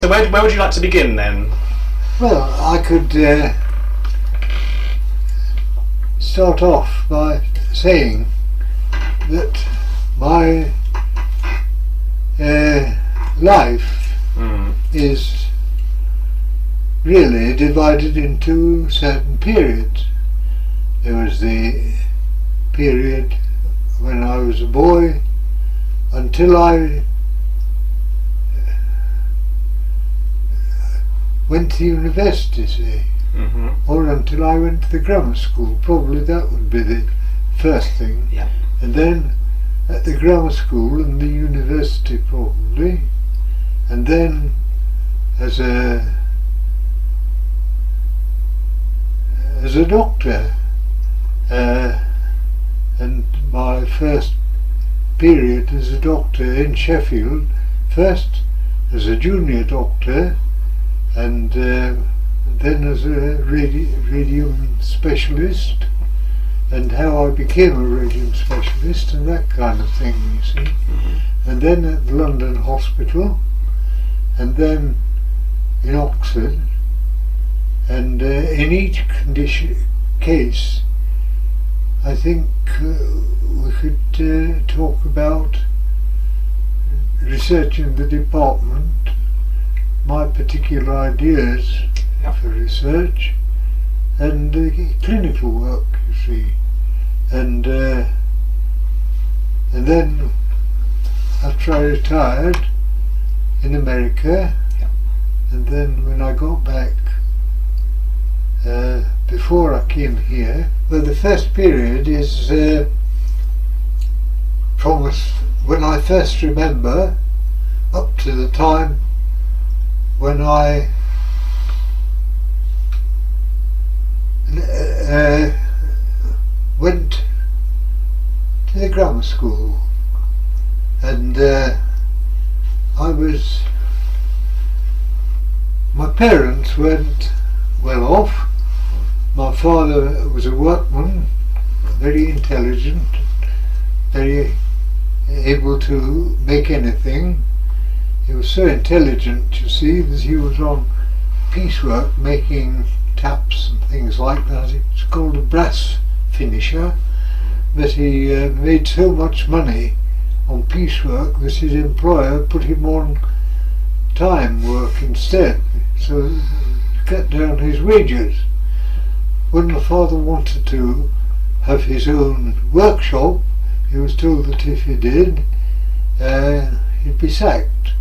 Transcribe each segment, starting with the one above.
So where would you like to begin then? Well, I could start off by saying that my life is really divided into certain periods. There was the period when I was a boy until I went to university, say, or until I went to the grammar school. Probably that would be the first thing. Yeah. And then at the grammar school and the university probably, and then as a doctor, and my first period as a doctor in Sheffield, first as a junior doctor, and then as a radium specialist, and how I became a radium specialist and that kind of thing, you see. And then at the London Hospital, and then in Oxford, and in each case I think we could talk about research in the department, my particular ideas for research, and clinical work, you see. And then after I retired in America, and then when I got back, before I came here, well, the first period is from when I first remember up to the time when I went to the grammar school, and my parents weren't well off. My father was a workman, very intelligent, very able to make anything. He was so intelligent, you see, that he was on piecework making taps and things like that. It's called a brass finisher, but he made so much money on piecework that his employer put him on time work instead, so he cut down his wages. When my father wanted to have his own workshop, he was told that if he did, he'd be sacked.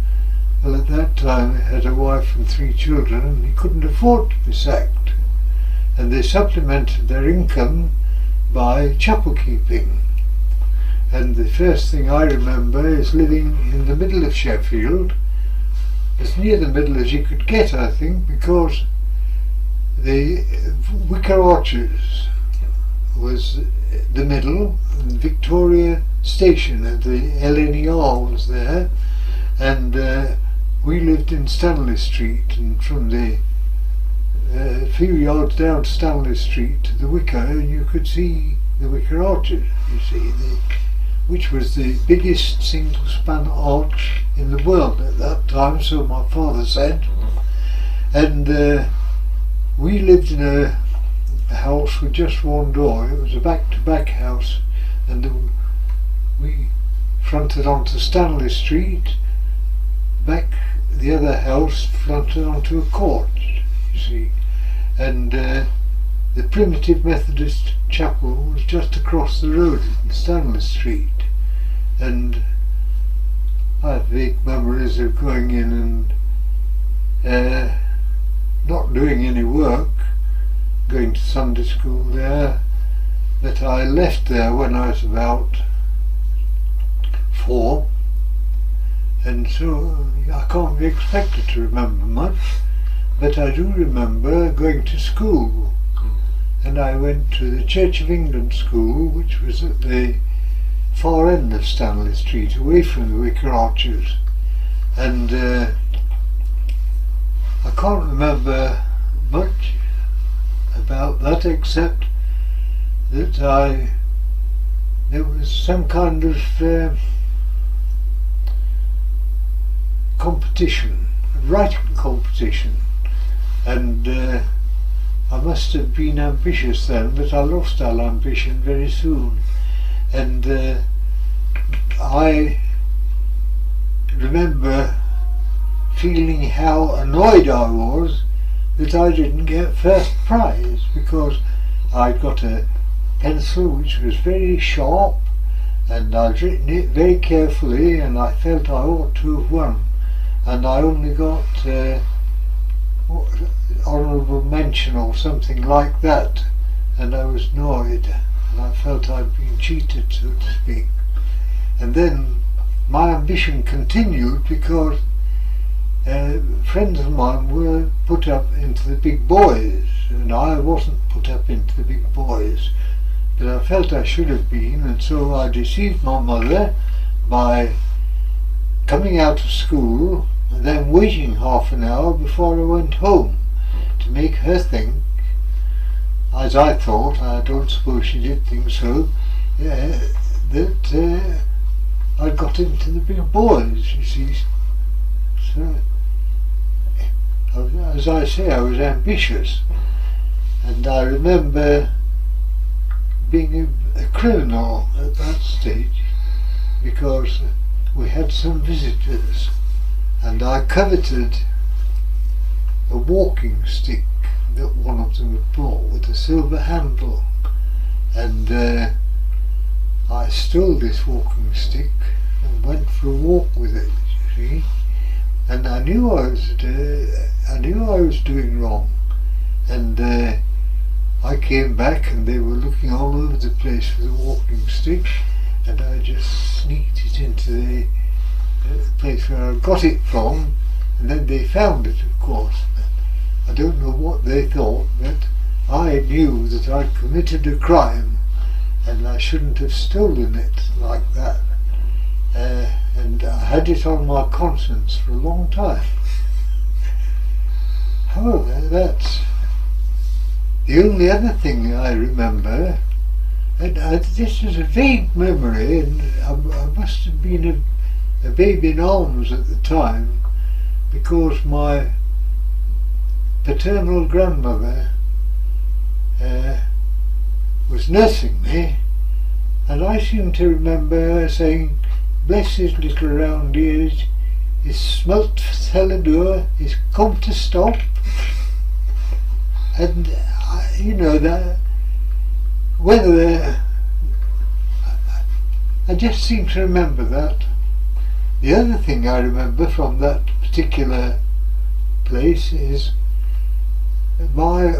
Well, at that time he had a wife and 3 children, and he couldn't afford to be sacked. And they supplemented their income by chapel keeping. And the first thing I remember is living in the middle of Sheffield, as near the middle as you could get, I think, because the Wicker Arches was the middle, and Victoria Station at the LNER was there, and we lived in Stanley Street, and from the few yards down Stanley Street to the Wicker, you could see the Wicker Arches, you see, which was the biggest single-span arch in the world at that time, so my father said. And we lived in a house with just one door. It was a back-to-back house, and we fronted onto Stanley Street. Back the other house fronted onto a court, you see. And the primitive Methodist chapel was just across the road in Stanley Street. And I have vague memories of going in and not doing any work, going to Sunday school there, but I left there when I was about 4, and so I can't be expected to remember much, but I do remember going to school, and I went to the Church of England school, which was at the far end of Stanley Street, away from the Wicker Arches, and I can't remember much about that except that there was some kind of competition, writing competition, and I must have been ambitious then, but I lost all ambition very soon. And I remember feeling how annoyed I was that I didn't get first prize, because I'd got a pencil which was very sharp and I'd written it very carefully, and I felt I ought to have won, and I only got honourable mention or something like that, and I was annoyed and I felt I'd been cheated, so to speak. And then my ambition continued, because friends of mine were put up into the big boys and I wasn't put up into the big boys, but I felt I should have been, and so I deceived my mother by coming out of school and then waiting half an hour before I went home to make her think, as I thought, I don't suppose she did think so, that I'd got into the big boys, you see. So, as I say, I was ambitious, and I remember being a criminal at that stage, because we had some visitors and I coveted a walking stick that one of them had brought with a silver handle, and I stole this walking stick and went for a walk with it, you see. And I knew I was doing wrong, and I came back and they were looking all over the place for the walking stick, and I just sneaked it into the place where I got it from, and then they found it, of course. I don't know what they thought, but I knew that I'd committed a crime and I shouldn't have stolen it like that. And I had it on my conscience for a long time. However, that's the only other thing I remember, and this is a vague memory, and I must have been a baby in arms at the time, because my paternal grandmother was nursing me, and I seem to remember her saying, "Bless his little round ears, his smelt Thelador is come to stop." And you know, that whether I just seem to remember that. The other thing I remember from that particular place is my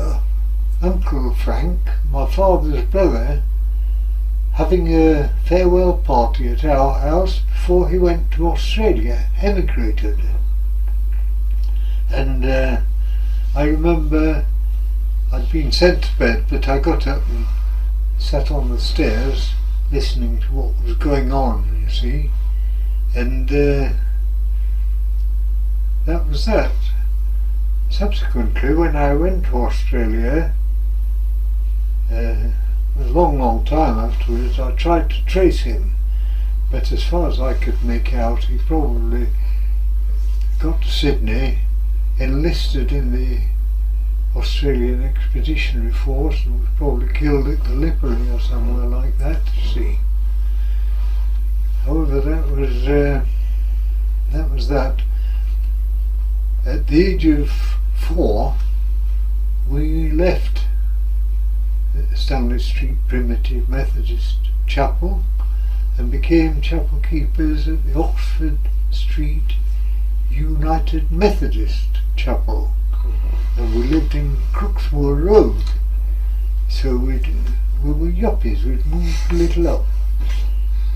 Uncle Frank, my father's brother, having a farewell party at our house before he went to Australia, emigrated. And I remember I'd been sent to bed, but I got up and sat on the stairs listening to what was going on, you see. And that was that. Subsequently, when I went to Australia, a long time afterwards, I tried to trace him, but as far as I could make out, he probably got to Sydney, enlisted in the Australian Expeditionary Force, and was probably killed at Gallipoli or somewhere like that, you see. However, that was that. At the age of 4, we left Stanley Street Primitive Methodist Chapel and became chapel keepers at the Oxford Street United Methodist Chapel, and we lived in Crooksmoor Road, so we were yuppies. We'd moved a little up.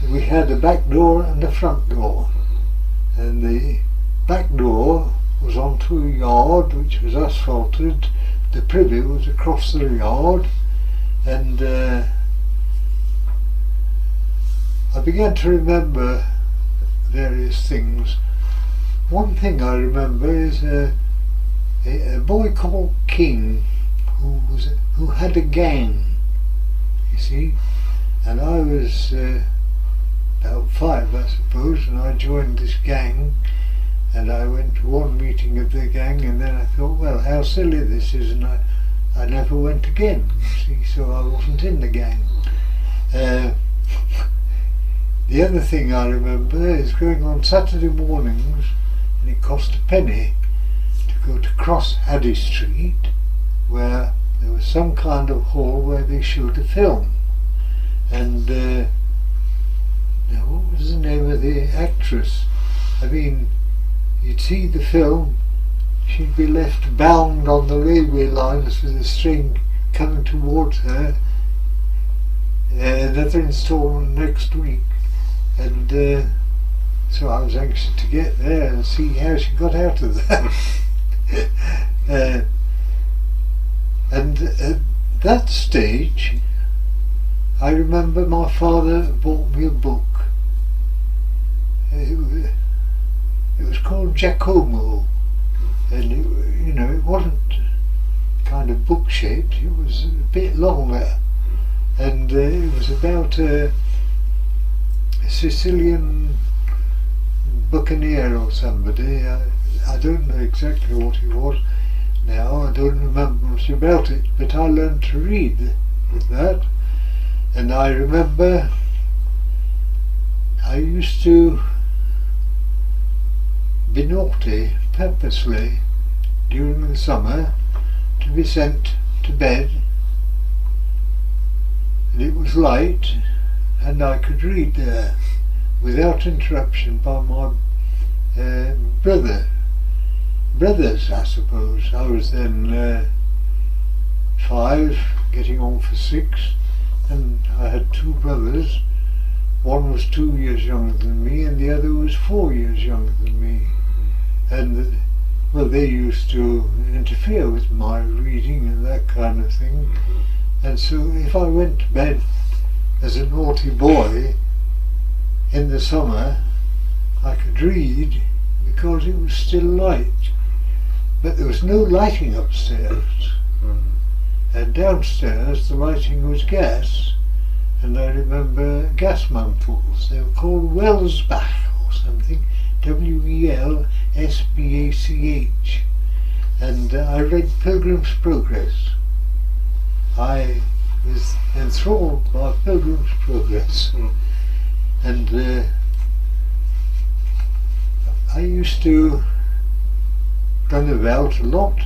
We had a back door and a front door, and the back door was onto a yard which was asphalted. The privy was across the yard, and I began to remember various things. One thing I remember is a boy called King, who had a gang, you see, and I was about 5, I suppose, and I joined this gang, And I went to one meeting of the gang, and then I thought, well, how silly this is, and I never went again, you see, so I wasn't in the gang. The other thing I remember is going on Saturday mornings, and it cost a penny to go to Cross Addy Street, where there was some kind of hall where they showed a film. And now what was the name of the actress? I mean, you'd see the film, she'd be left bound on the railway lines with a string coming towards her. Another instalment next week. And so I was anxious to get there and see how she got out of that. And at that stage, I remember my father bought me a book. It was called Giacomo, and it wasn't kind of book shaped. It was a bit longer, and it was about a Sicilian buccaneer or somebody. I don't know exactly what he was now. I don't remember much about it, but I learned to read with that. And I remember I used to be naughty purposely during the summer to be sent to bed, and it was light and I could read there without interruption by my brothers, I suppose. I was then 5, getting on for 6, and I had 2 brothers. One was 2 years younger than me and the other was 4 years younger than me. And well, they used to interfere with my reading and that kind of thing. And so if I went to bed as a naughty boy in the summer, I could read because it was still light. But there was no lighting upstairs. And downstairs the lighting was gas, and I remember gas mantles. They were called Welsbach or something, Welsbach, and I read Pilgrim's Progress. I was enthralled by Pilgrim's Progress, and I used to run about a lot.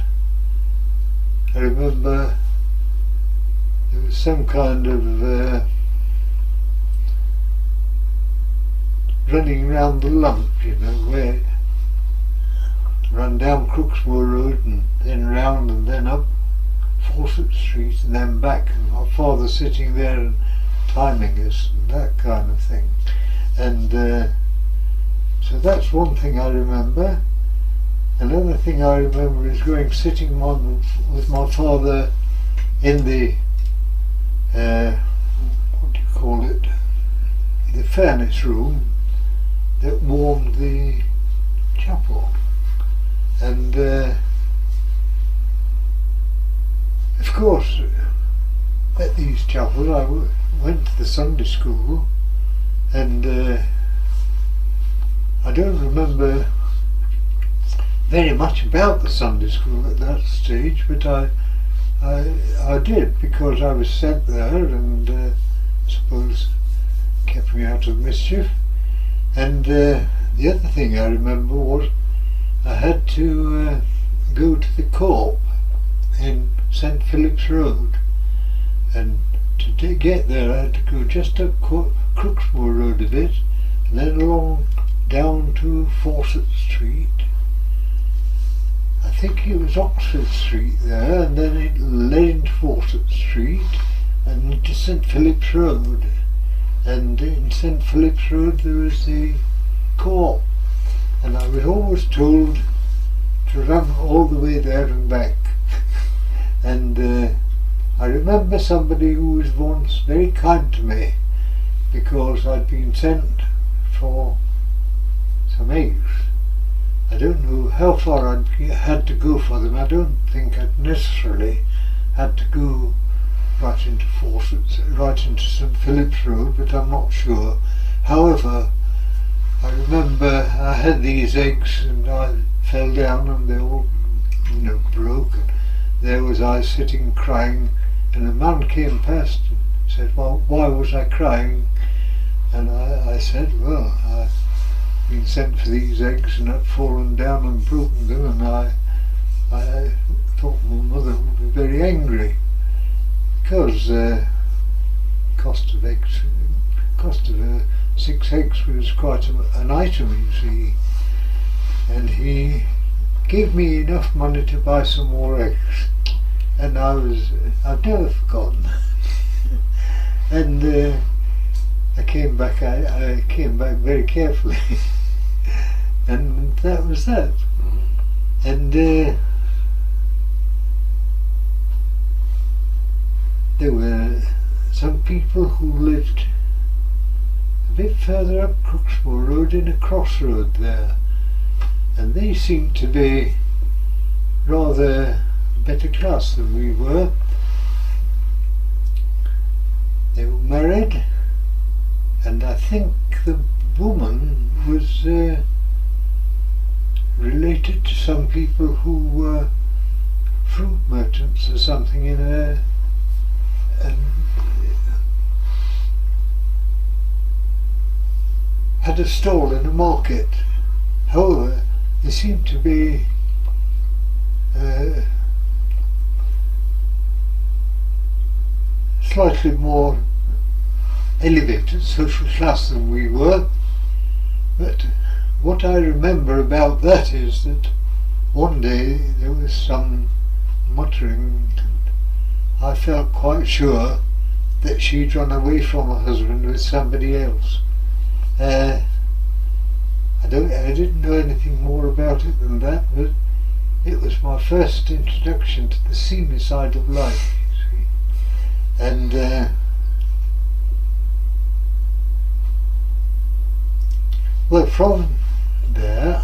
I remember there was some kind of running round the lump, where run down Crooksmoor Road and then round and then up Fawcett Street and then back, and my father sitting there and timing us and that kind of thing. And so that's one thing I remember. Another thing I remember is sitting with my father in the what do you call it, the furnace room that warmed the chapel. And of course at these chapels I went to the Sunday school, and I don't remember very much about the Sunday school at that stage, but I did, because I was sent there, and I suppose kept me out of mischief. And the other thing I remember was I had to go to the co-op in St Philip's Road, and to get there I had to go just up Crooksmoor Road a bit, and then along down to Fawcett Street. I think it was Oxford Street there, and then it led into Fawcett Street and into St Philip's Road. And in St Philip's Road there was the co-op, and I was always told to run all the way there and back. And I remember somebody who was once very kind to me, because I'd been sent for some eggs. I don't know how far I'd had to go for them. I don't think I'd necessarily had to go right into Fawcett, right into St Philip's Road, but I'm not sure. However, I remember I had these eggs and I fell down and they all, broke. And there was I sitting crying, and a man came past and said, "Well, why was I crying?" And I said, "Well, I've been sent for these eggs and I'd fallen down and broken them, and I thought my mother would be very angry because cost of 6 eggs was quite an item, you see." And he gave me enough money to buy some more eggs, and I've never forgotten. And I came back very carefully, and that was that. And there were some people who lived a bit further up Crooksmoor Road in a crossroad there, and they seemed to be rather better class than we were. They were married, and I think the woman was related to some people who were fruit merchants or something and had a stall in a market. However, they seemed to be slightly more elevated social class than we were. But what I remember about that is that one day there was some muttering, and I felt quite sure that she'd run away from her husband with somebody else. I didn't know anything more about it than that, but it was my first introduction to the seamy side of life, you see. And well, from there,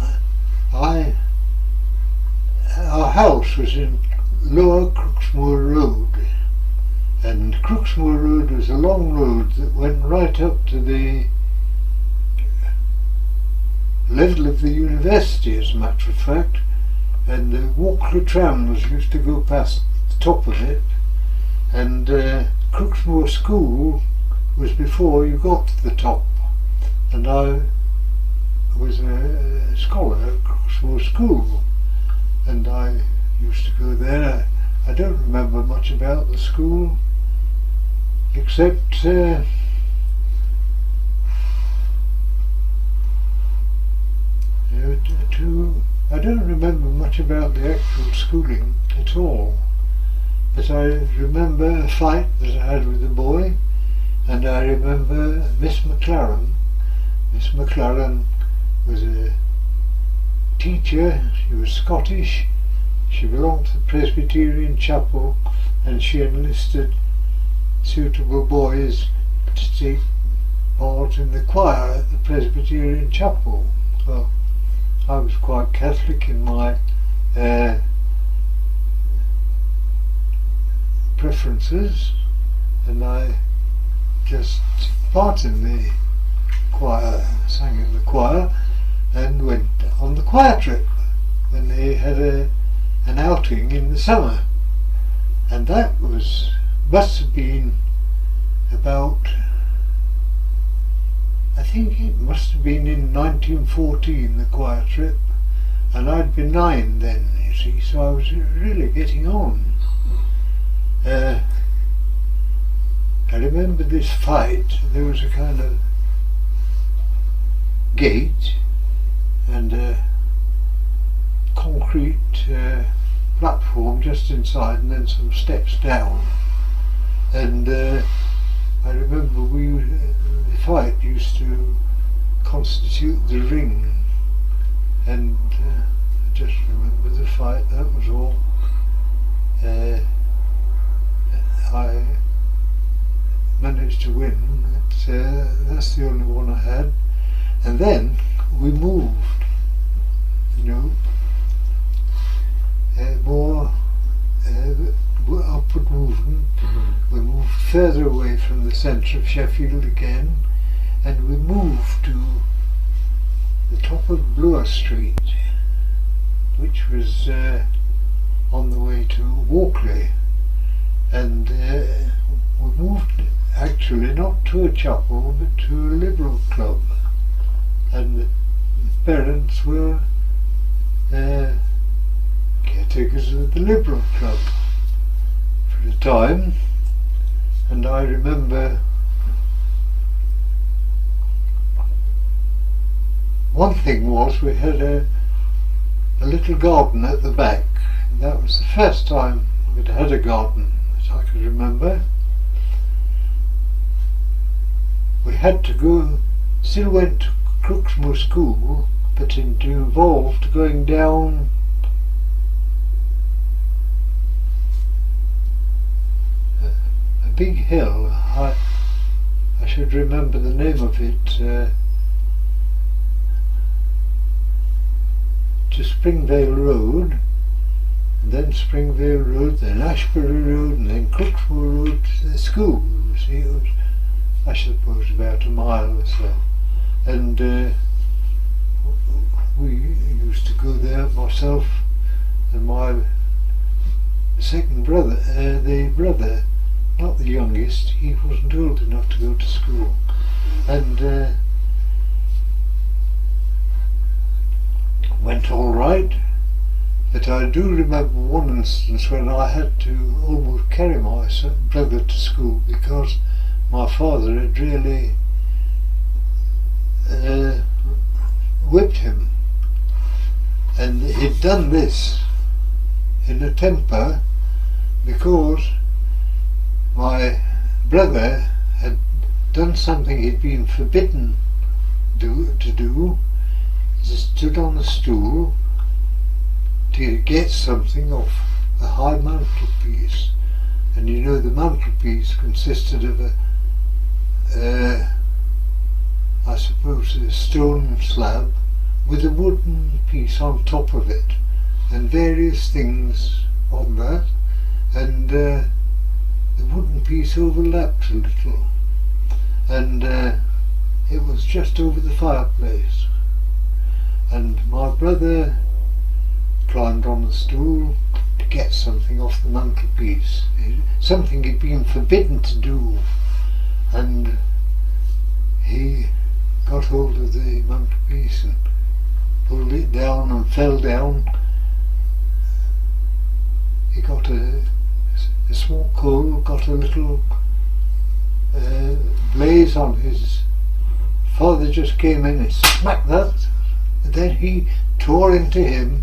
our house was in Lower Crooksmoor Road, and Crooksmoor Road was a long road that went right up to the level of the university, as a matter of fact, and the Walkley trams used to go past the top of it, and Crooksmoor School was before you got to the top, and I was a scholar at Crooksmoor School, and I used to go there. I don't remember much about the school, except I don't remember much about the actual schooling at all, but I remember a fight that I had with a boy, and I remember Miss McLaren. Miss McLaren was a teacher. She was Scottish. She belonged to the Presbyterian chapel, and she enlisted suitable boys to take part in the choir at the Presbyterian chapel. Well, I was quite Catholic in my preferences, and I just took part in the choir, sang in the choir, and went on the choir trip when they had an outing in the summer, and that must have been about, I think it must have been in 1914, the choir trip, and I'd been 9 then, you see, so I was really getting on. I remember this fight. There was a kind of gate and a concrete platform just inside, and then some steps down, and I remember the fight used to constitute the ring, and I just remember the fight, that was all. I managed to win, that's the only one I had, and then we moved, more upward movement. We moved further away from the centre of Sheffield again, and we moved to the top of Bloor Street, which was on the way to Walkley, and we moved actually not to a chapel but to a liberal club, and the parents were caretakers of the liberal club for a time. And I remember one thing was we had a little garden at the back. That was the first time we'd had a garden that I could remember. We had to go, still went to Crooksmoor School, but it involved going down a big hill. I should remember the name of it. To Springvale Road, and then Springvale Road, then Ashbury Road, and then Crooksmoor Road to the school. You see, it was, I suppose, about a mile or so. And we used to go there, myself and my second brother, the brother, not the youngest, he wasn't old enough to go to school. And went all right, but I do remember one instance when I had to almost carry my brother to school because my father had really whipped him, and he'd done this in a temper because my brother had done something he'd been forbidden to do. He stood on the stool to get something off a high mantelpiece, and you know the mantelpiece consisted of I suppose a stone slab with a wooden piece on top of it and various things on that, and the wooden piece overlapped a little, and it was just over the fireplace. And my brother climbed on the stool to get something off the mantelpiece, something he'd been forbidden to do, and he got hold of the mantelpiece and pulled it down and fell down. He got a small coal, got a little blaze on his. Father just came in and smacked that. And then he tore into him,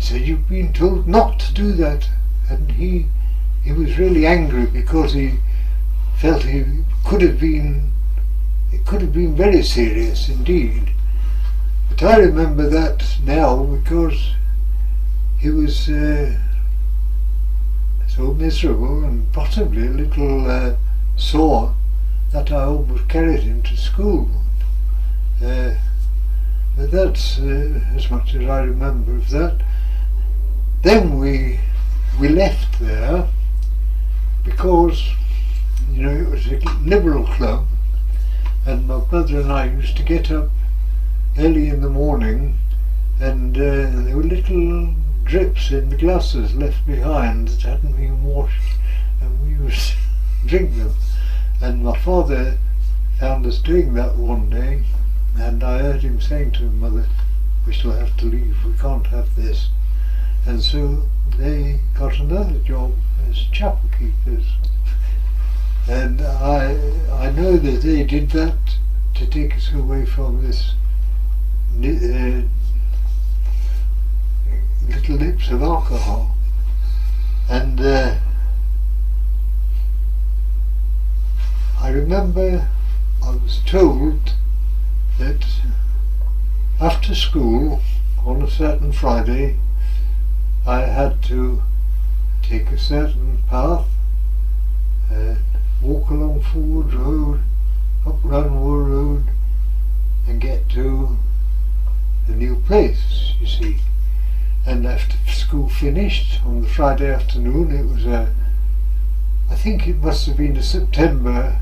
said, "You've been told not to do that." And he was really angry because he felt it could have been very serious indeed. But I remember that now because he was so miserable and possibly a little sore that I almost carried him to school. But that's as much as I remember of that. Then we left there because, you know, it was a liberal club, and my brother and I used to get up early in the morning, and there were little drips in the glasses left behind that hadn't been washed, and we used to drink them. And my father found us doing that one day, and I heard him saying to him, "Mother, we shall have to leave, we can't have this." And so they got another job as chapel keepers. And I know that they did that to take us away from this little lips of alcohol. And I remember I was told that after school on a certain Friday I had to take a certain path, walk along Ford Road, up Ranwell Road, and get to a new place, you see. And after school finished on the Friday afternoon, it was I think it must have been a September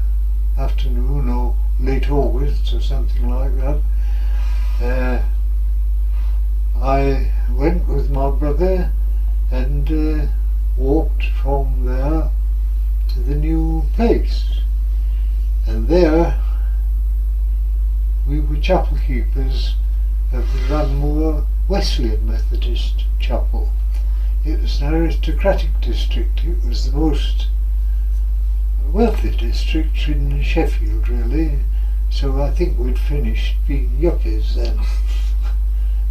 afternoon or late August or something like that. I went with my brother and walked from there to the new place. And there we were chapel keepers of the Ranmore Wesleyan Methodist Chapel. It was an aristocratic district. It was the most wealthy district in Sheffield, really. So I think we'd finished being yuppies then.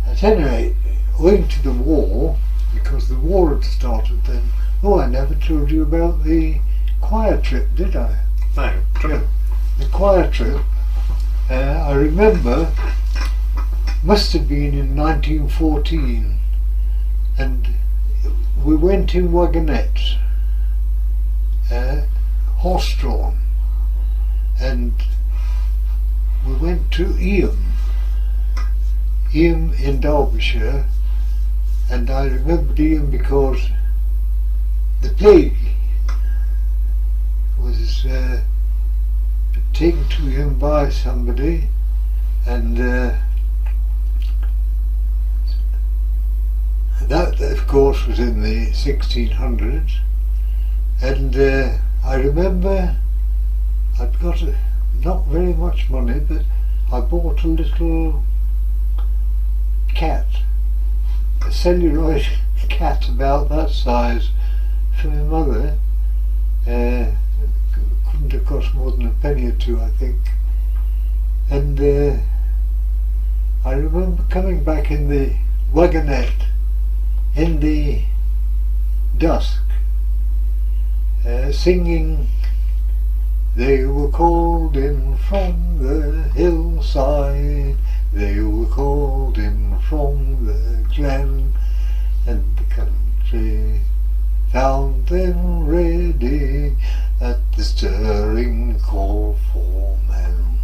At any rate, owing to the war, because the war had started then. Oh, I never told you about the choir trip, did I? No. Yeah, the choir trip. I remember, must have been in 1914, and we went in wagonettes, horse-drawn, and we went to Eyam in Derbyshire, and I remembered Eyam because the plague was taken to him by somebody, and that of course was in the 1600s, and I remember I'd got not very much money, but I bought a little cat, a celluloid cat about that size for my mother. Couldn't have cost more than a penny or two, I think. And I remember coming back in the wagonette in the dusk, singing, "They were called in from the hillside, they were called in from the glen, and the country found them ready at the stirring call for men."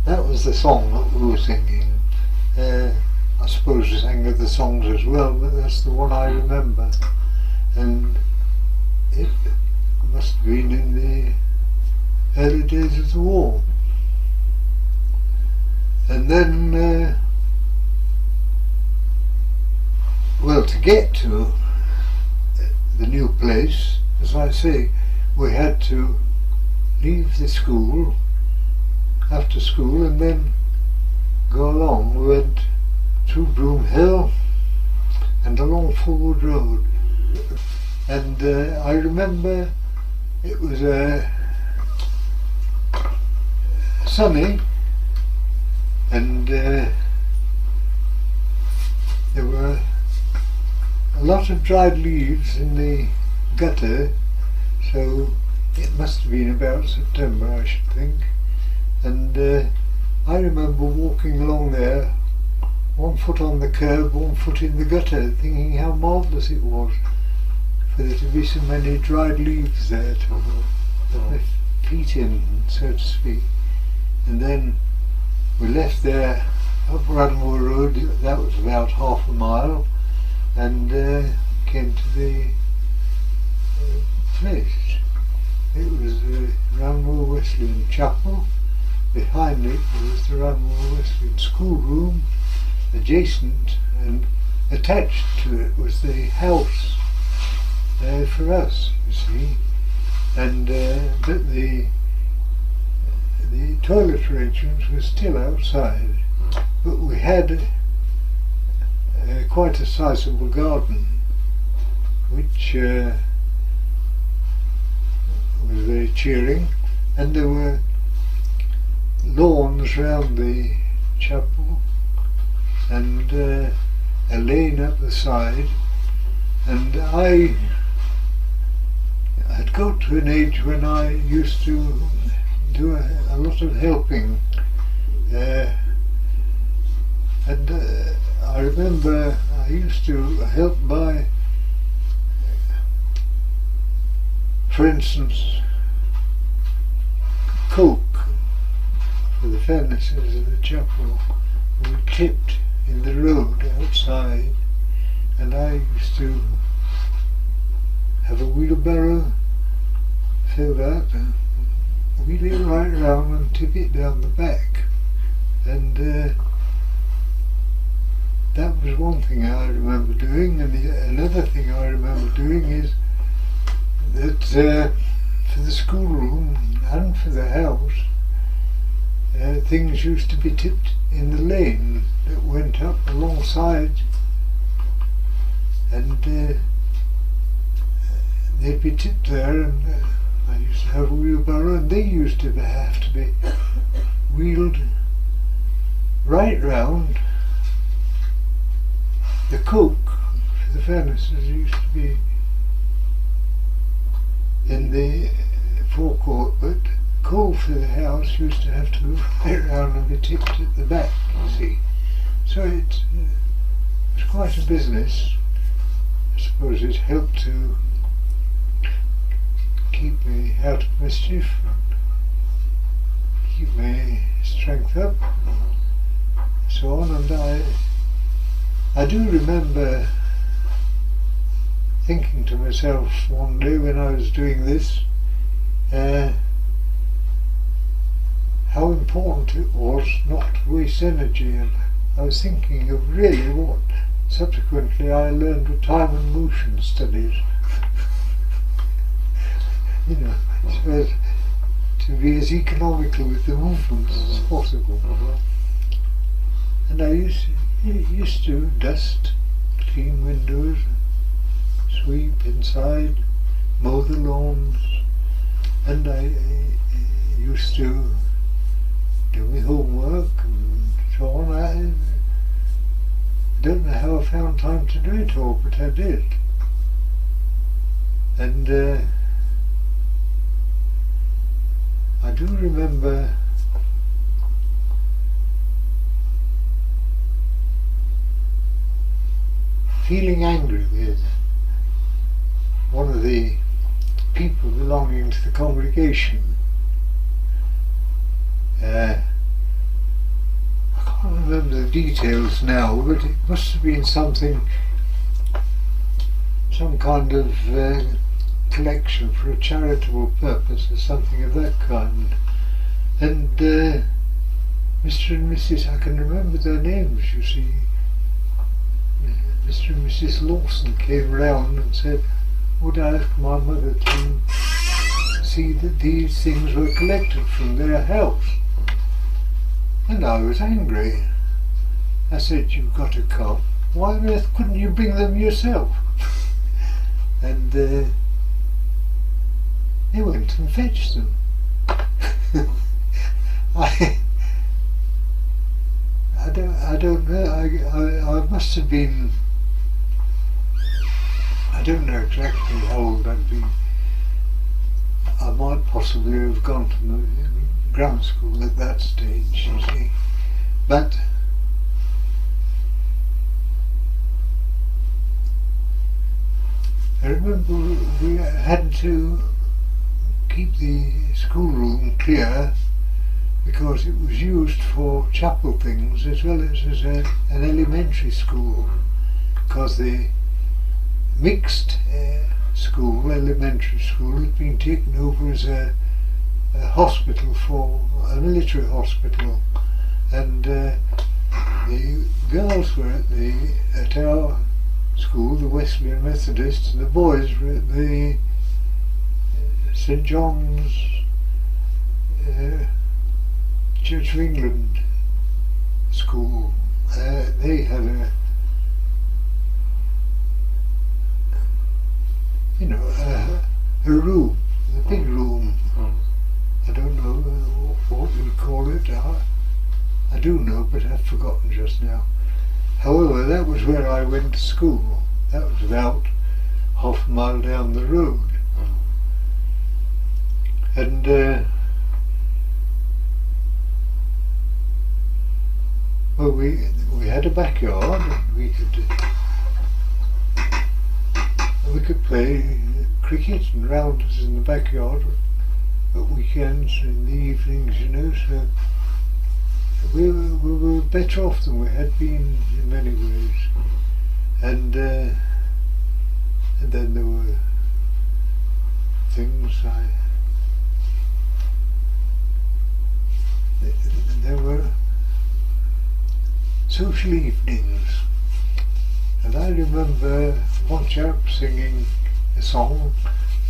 That was the song that we were singing. I suppose we sang other songs as well, but that's the one I remember. And it must have been in the early days of the war. And then, well, to get to the new place, as I say, we had to leave the school after school and then go along. We went through Broomhill and along Forward Road, and I remember it was sunny, and there were a lot of dried leaves in the gutter, so it must have been about September, I should think. And I remember walking along there, one foot on the curb, one foot in the gutter, thinking how marvellous it was for there to be so many dried leaves there to put my feet in, so to speak. And then we left there up Radmore Road. That was about half a mile, and came to the place. It was the Ranmore Wesleyan Chapel. Behind it was the Ranmore Wesleyan schoolroom. Adjacent and attached to it was the house for us, you see. And but the toilet arrangements were still outside, but we had quite a sizable garden, which was very cheering, and there were lawns round the chapel and a lane up the side, and I had got to an age when I used to do a lot of helping, and I remember I used to help by, for instance, coke for the furnaces of the chapel. We tipped in the road outside, and I used to have a wheelbarrow filled up and wheel it right round and tip it down the back, and that was one thing I remember doing, and another thing I remember doing is that for the schoolroom and for the house, things used to be tipped in the lane that went up alongside, and they'd be tipped there, and I used to have a wheelbarrow, and they used to have to be wheeled right round. The coke for the furnaces used to be in the forecourt, but coal for the house used to have to go right round and be tipped at the back, you see. So it was quite a business. I suppose it helped to keep me out of mischief, keep my strength up, so on. And I do remember thinking to myself one day when I was doing this, how important it was not to waste energy, and I was thinking of really what subsequently I learned with time and motion studies. You know, so as to be as economical with the movements as possible. And I used to dust, clean windows, sweep inside, mow the lawns, and I used to do my homework and so on. I don't know how I found time to do it all, but I did. And I do remember feeling angry with one of the people belonging to the congregation. I can't remember the details now, but it must have been some kind of collection for a charitable purpose or something of that kind. And Mr. and Mrs. I can remember their names, you see. Mr. and Mrs. Lawson came round and said, would I ask my mother to see that these things were collected from their house? And I was angry. I said, you've got a car, why on earth couldn't you bring them yourself? And they went and fetched them. I don't know, I must have been, I don't know exactly how old I'd been. I might possibly have gone to the grammar school at that stage, you see. But I remember we had to keep the schoolroom clear because it was used for chapel things as well as an elementary school, because the mixed school, elementary school, had been taken over as a hospital, for a military hospital, and the girls were at our school, the Wesleyan Methodist, and the boys were at the St. John's Church of England school. They had a room, a big room. I don't know what you'd call it. I do know, but I've forgotten just now. However, that was where I went to school. That was about half a mile down the road. And well, we had a backyard, and we could play cricket and rounders in the backyard at weekends, in the evenings, you know. So we were better off than we had been in many ways. And then there were things there were social evenings. remember one chap singing a song,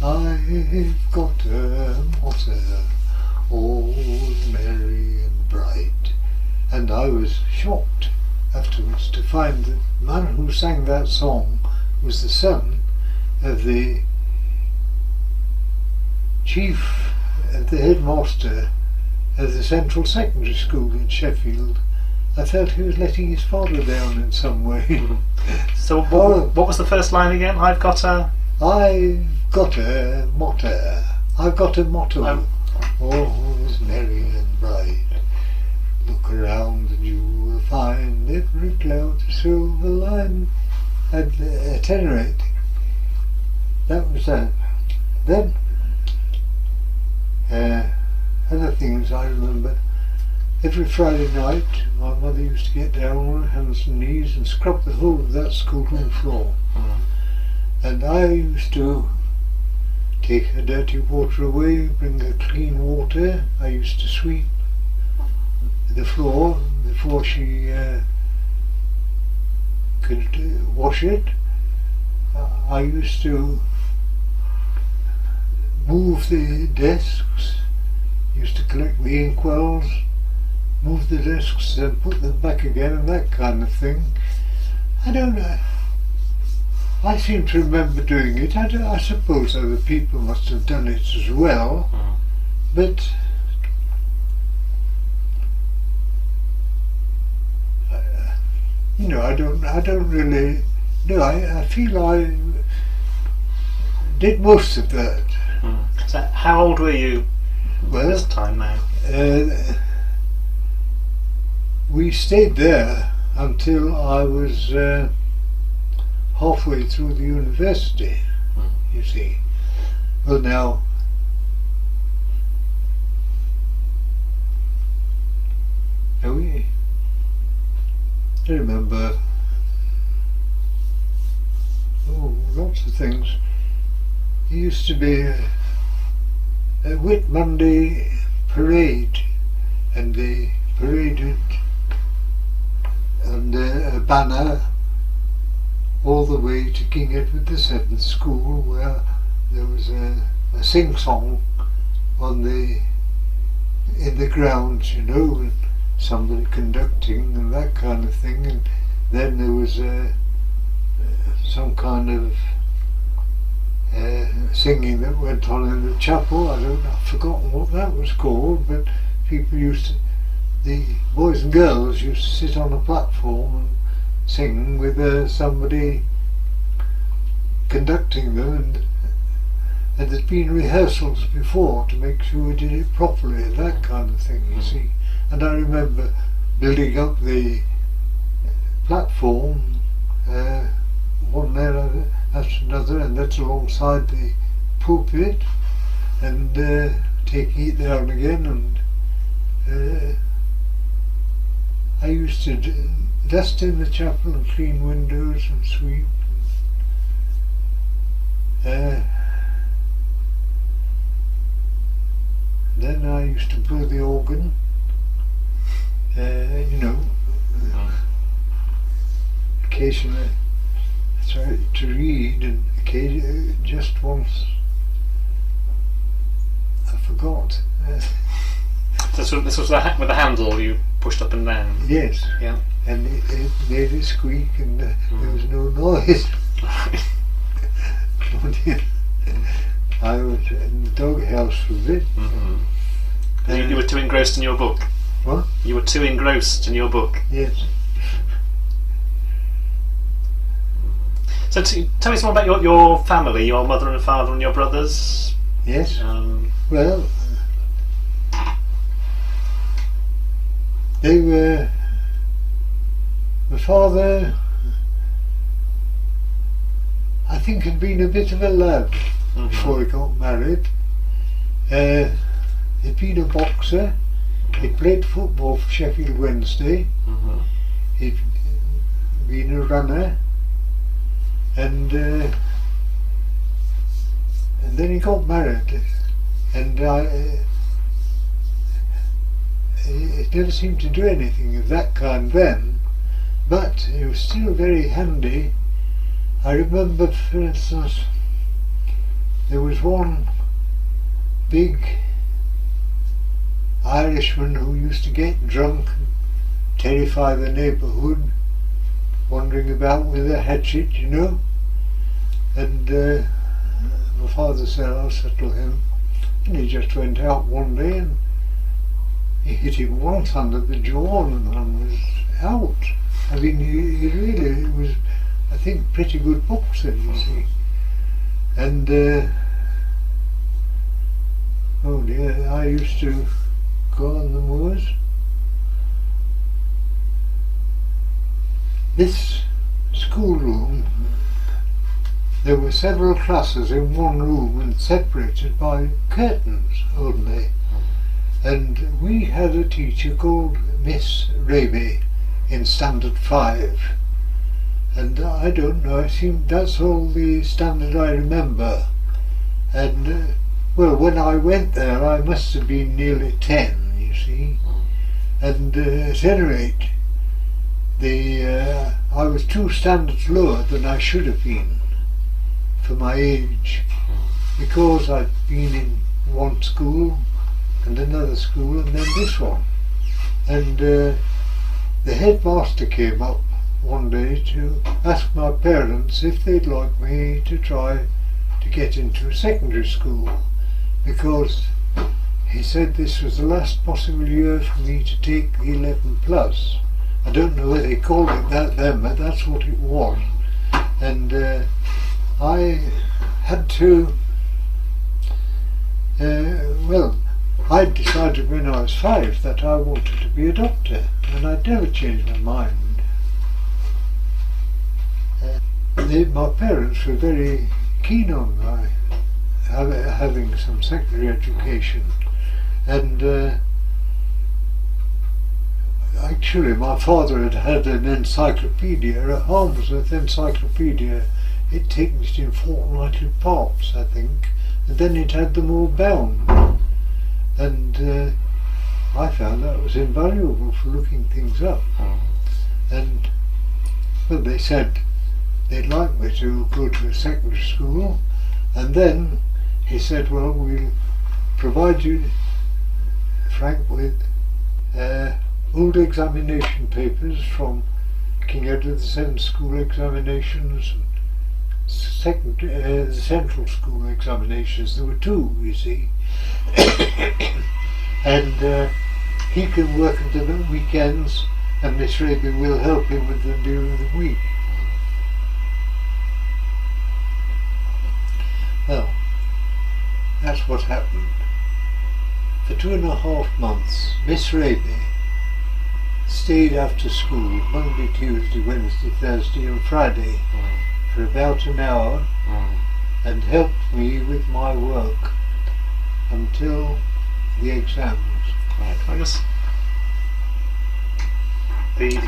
I've got a motto, all merry and bright. And I was shocked afterwards to find that the man who sang that song was the son of the chief, of the headmaster of the Central Secondary School in Sheffield. I felt he was letting his father down in some way. So what was the first line again? I've got a motto. I've got a motto. All is merry and bright. Look around and you will find every cloud a silver line. And at any rate, that was that. Then, other things I remember. Every Friday night, my mother used to get down on her hands and knees and scrub the whole of that schoolroom floor. And I used to take her dirty water away, bring her clean water. I used to sweep the floor before she could wash it. I used to move the desks, used to collect the inkwells, move the desks, then put them back again, and that kind of thing. I don't know. I seem to remember doing it. I suppose other people must have done it as well, but I don't really. No, I feel I did most of that. So how old were you this time now? We stayed there until I was halfway through the university, you see. Well, now, I remember lots of things. There used to be a Whit Monday parade, and they paraded under a banner all the way to King Edward VII School, where there was a sing-song in the grounds, and somebody conducting and that kind of thing. And then there was some kind of singing that went on in the chapel. I've forgotten what that was called, but the boys and girls used to sit on a platform and sing with somebody conducting them, and there'd been rehearsals before to make sure we did it properly, that kind of thing, you see. And I remember building up the platform, one there after another, and that's alongside the pulpit, and taking it down again, and I used to dust in the chapel and clean windows and sweep. Then I used to blow the organ, occasionally I tried to read, and occasionally, just once I forgot. This was with the handle you pushed up and down? Yes. Yeah. And it made it squeak, and there was no noise. I was in the doghouse with it. You were too engrossed in your book? What? You were too engrossed in your book? Yes. So tell me some more about your family, your mother and father and your brothers. Yes. Well, they were. My father, I think, had been a bit of a lad before he got married. He'd been a boxer. He played football for Sheffield Wednesday. He'd been a runner, and then he got married, and he never seemed to do anything of that kind then, but he was still very handy I remember, for instance, there was one big Irishman who used to get drunk and terrify the neighbourhood, wandering about with a hatchet, you know. And my father said, I'll settle him. And he just went out one day and he hit him once under the jaw and was out. I mean, he really was, I think, pretty good boxer, you see. And, oh dear, I used to go on the moors. This schoolroom, there were several classes in one room and separated by curtains only. And we had a teacher called Miss Raby in Standard 5. And I don't know, I think that's all the standard I remember. And, well, when I went there I must have been nearly 10, you see. And at any rate, I was 2 standards lower than I should have been for my age, because I'd been in one school and another school and then this one. And the headmaster came up one day to ask my parents if they'd like me to try to get into a secondary school, because he said this was the last possible year for me to take the 11 plus. I don't know whether they called it that then, but that's what it was. And I had to, well, I decided when I was 5 that I wanted to be a doctor, and I'd never changed my mind. My parents were very keen on my having some secondary education, and actually my father had had an encyclopedia, a Harmsworth encyclopedia. It taken it in fortnightly parts, I think, and then it had them all bound. And I found that was invaluable for looking things up. And, well, they said they'd like me to go to a secondary school, and then he said, well, we'll provide you, Frank, with old examination papers from King Edward VII school examinations and the central school examinations. There were 2, you see. And he can work into the weekends, and Miss Raby will help him with them during the week. Well, that's what happened. For 2.5 months, Miss Raby stayed after school Monday, Tuesday, Wednesday, Thursday and Friday for about an hour and helped me with my work until the exams. Right, I guess the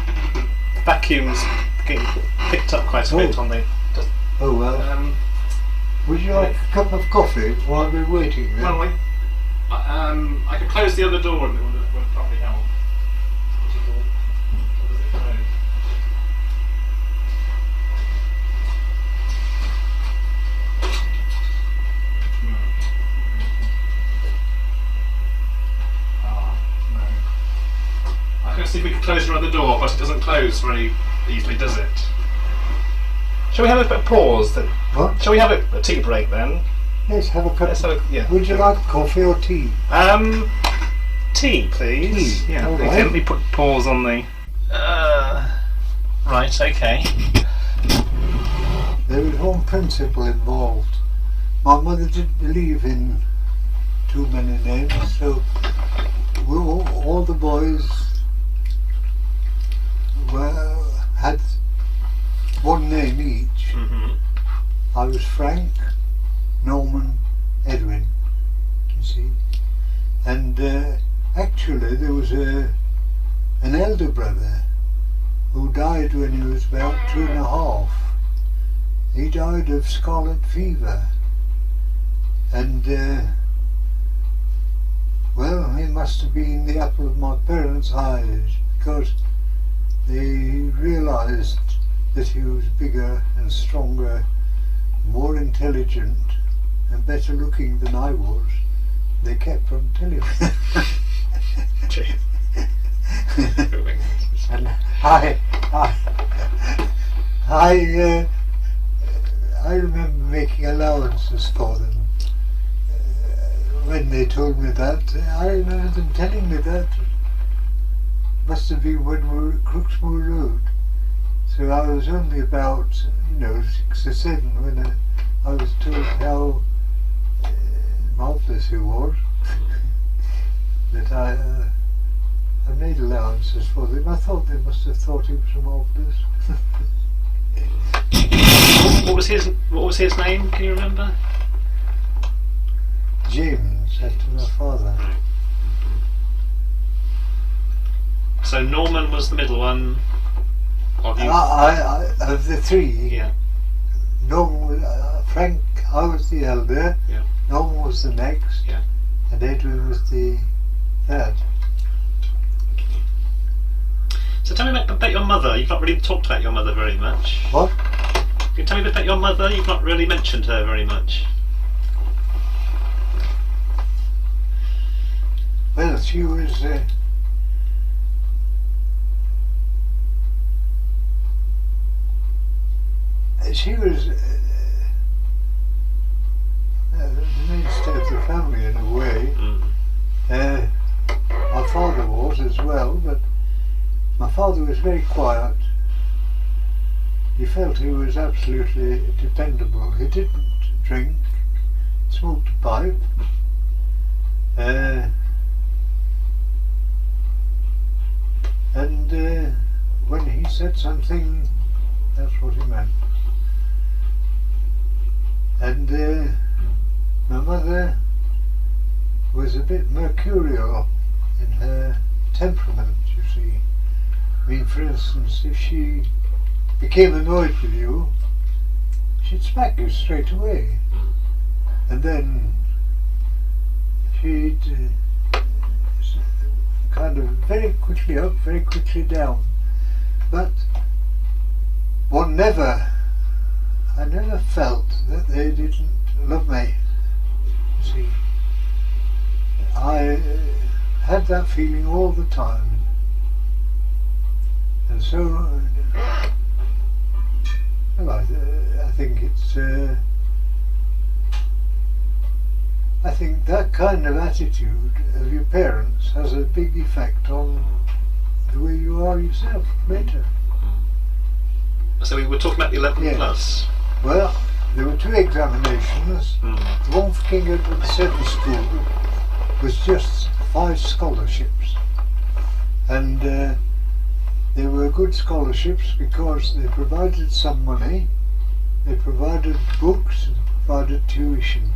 vacuum's getting picked up quite a bit on the... Oh well. Would you like a cup of coffee while we're waiting then? Well, I could close the other door and it would probably help. See if we can close your other door, but it doesn't close very easily, does it? Shall we have a bit of pause then? What? Shall we have a tea break then? Let's have a cup. Yeah. Would you like coffee or tea? Tea, please. Tea. Yeah. All Okay, right. let me put pause on the. Right. Okay. There was one principle involved. My mother didn't believe in too many names, so all the boys had one name each. Mm-hmm. I was Frank, Norman, Edwin, you see. And actually there was an elder brother who died when he was about 2.5. He died of scarlet fever. And well, he must have been the apple of my parents' eyes, because they realised that he was bigger and stronger, more intelligent and better looking than I was, they kept on telling me. And I remember making allowances for them. When they told me that, I remember them telling me that. Must have been when we were at Crooksmoor Road. So I was only about, 6 or 7 when I was told how marvellous he was. That I made allowances for them. I thought they must have thought he was marvellous. What was his name? Can you remember? James, after my father. Right. So Norman was the middle one. Of you? Of the three. Yeah. Norman, Frank, I was the elder. Yeah. Norman was the next. Yeah. And Edwin was the third. So tell me about your mother. You've not really talked about your mother very much. What? Can you tell me a bit about your mother? You've not really mentioned her very much. Well, she was the mainstay of the family in a way. My father was as well, but my father was very quiet. He felt he was absolutely dependable. He didn't drink, smoked a pipe. And when he said something, that's what he meant. And my mother was a bit mercurial in her temperament, you see. I mean, for instance, if she became annoyed with you, she'd smack you straight away. And then she'd kind of very quickly up, very quickly down. But I never felt that they didn't love me, you see. I had that feeling all the time. And so, well, I think it's, I think that kind of attitude of your parents has a big effect on the way you are yourself later. So we were talking about the 11 plus. Well, there were 2 examinations. The one for King Edward VII School was just 5 scholarships. And they were good scholarships because they provided some money, they provided books, and provided tuition.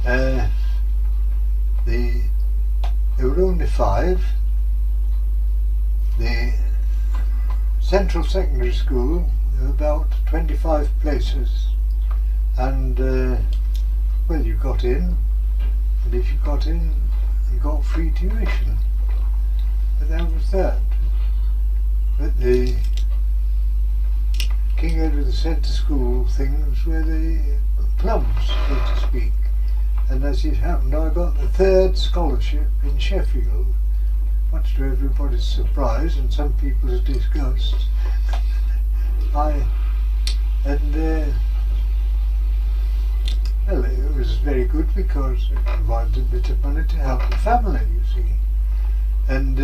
There were only 5. The Central Secondary School, there were about 25 places, and well, you got in, and if you got in, you got free tuition. But that was that. But the King Edward VII School things were the plums, so to speak. And as it happened, I got the 3rd scholarship in Sheffield, much to everybody's surprise and some people's disgust. Well, it was very good because it provided a bit of money to help the family, you see. And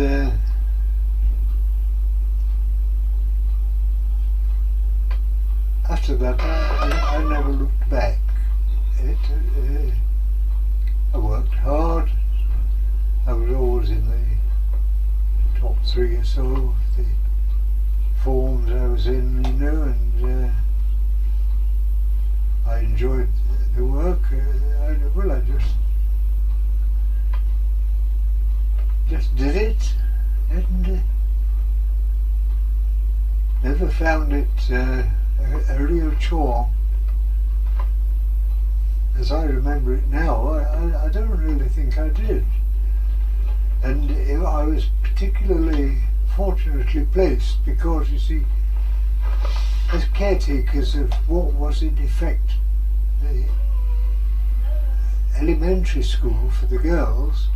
after that, I never looked back. I worked hard. I was always in the top 3 or so of the forms I was in, and I enjoyed the work. I just did it, and never found it a real chore. As I remember it now, I don't really think I did. And I was particularly fortunately placed because, you see, as caretakers of what was in effect the elementary school for the girls,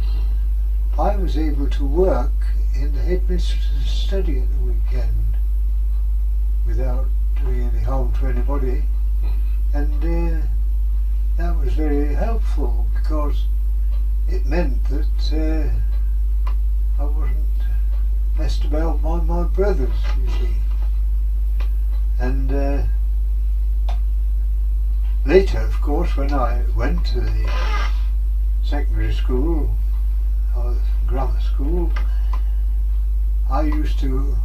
I was able to work in the headmistress's study at the weekend without doing any harm to anybody, and that was very helpful because it meant that I wasn't messed about by my brothers, you see. And later, of course, when I went to the secondary school or grammar school, I used to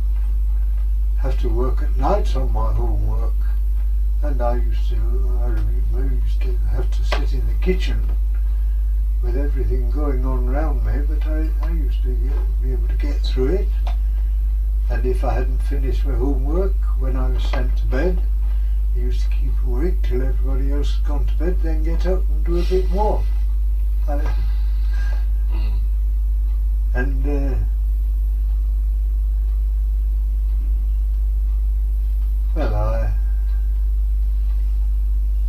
have to work at night on my homework, and I used to have to sit in the kitchen with everything going on around me, but I used to be able to get through it. And if I hadn't finished my homework when I was sent to bed, I used to keep awake till everybody else had gone to bed, then get up and do a bit more. And well,